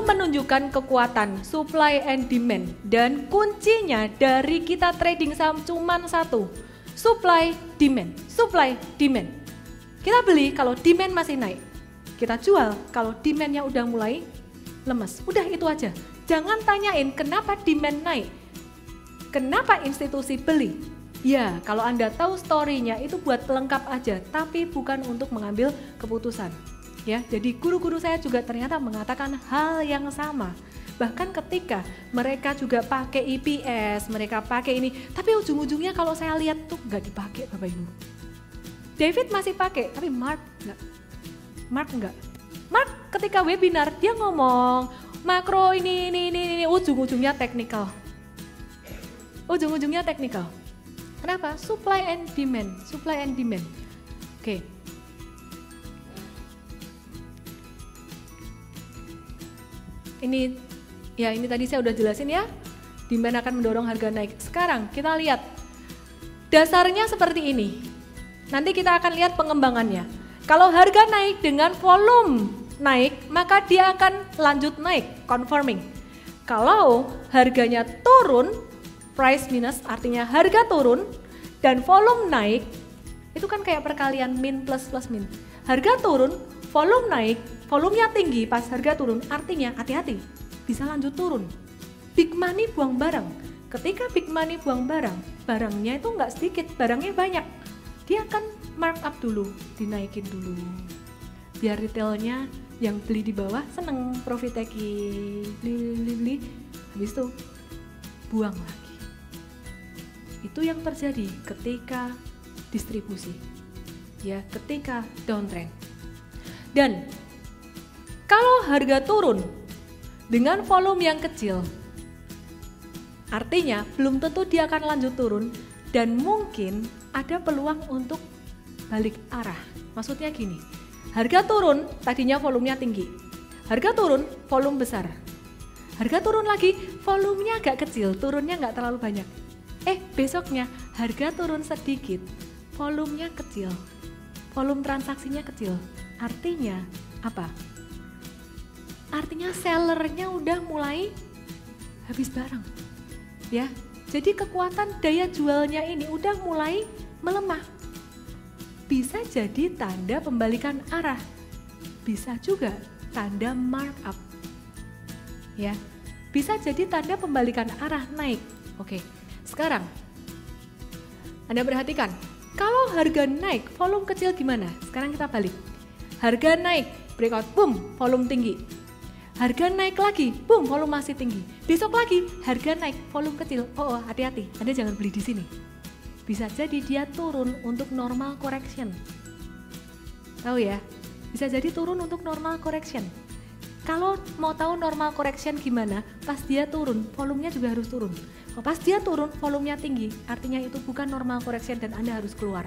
menunjukkan kekuatan supply and demand. Dan kuncinya dari kita trading saham cuman satu, supply, demand, supply, demand. Kita beli kalau demand masih naik, kita jual kalau demandnya udah mulai lemes. Udah itu aja, jangan tanyain kenapa demand naik, kenapa institusi beli. Ya, kalau Anda tahu story-nya itu buat pelengkap aja, tapi bukan untuk mengambil keputusan. Ya, jadi guru-guru saya juga ternyata mengatakan hal yang sama. Bahkan ketika mereka juga pakai EPS, mereka pakai ini, tapi ujung-ujungnya kalau saya lihat tuh nggak dipakai Bapak Ibu. David masih pakai, tapi Mark enggak. Mark ketika webinar dia ngomong makro ini, ujung-ujungnya teknikal. Ujung-ujungnya teknikal. Kenapa? Supply and demand. Oke. Ini tadi saya udah jelasin ya. Demand akan mendorong harga naik. Sekarang kita lihat dasarnya seperti ini. Nanti kita akan lihat pengembangannya. Kalau harga naik dengan volume naik, maka dia akan lanjut naik, confirming. Kalau harganya turun, price minus artinya harga turun dan volume naik, itu kan kayak perkalian min plus min. Harga turun, volume naik, volumenya tinggi pas harga turun, artinya hati-hati, bisa lanjut turun. Big money buang barang. Ketika big money buang barang, barangnya itu nggak sedikit, barangnya banyak. Dia akan markup dulu, dinaikin dulu. Biar retailnya yang beli di bawah seneng, profit taking, beli, habis itu buang lagi. Itu yang terjadi ketika distribusi, ya, ketika downtrend. Dan kalau harga turun dengan volume yang kecil, artinya belum tentu dia akan lanjut turun dan mungkin ada peluang untuk balik arah. Maksudnya gini, harga turun tadinya volumenya tinggi, harga turun volume besar, harga turun lagi volumenya agak kecil, turunnya nggak terlalu banyak. Besoknya harga turun sedikit, volumenya kecil, volume transaksinya kecil. Artinya apa? Artinya sellernya udah mulai habis barang, ya. Jadi kekuatan daya jualnya ini udah mulai melemah. Bisa jadi tanda pembalikan arah, bisa juga tanda markup, ya. Bisa jadi tanda pembalikan arah naik. Oke, sekarang Anda perhatikan, kalau harga naik, volume kecil gimana? Sekarang kita balik. Harga naik, breakout, boom, volume tinggi. Harga naik lagi, boom, volume masih tinggi. Besok lagi, harga naik, volume kecil. Oh, hati-hati, Anda jangan beli di sini. Bisa jadi dia turun untuk normal correction. Tahu ya? Bisa jadi turun untuk normal correction. Kalau mau tahu normal correction gimana, pas dia turun, volumenya juga harus turun. Kalau pas dia turun, volumenya tinggi, artinya itu bukan normal correction dan Anda harus keluar.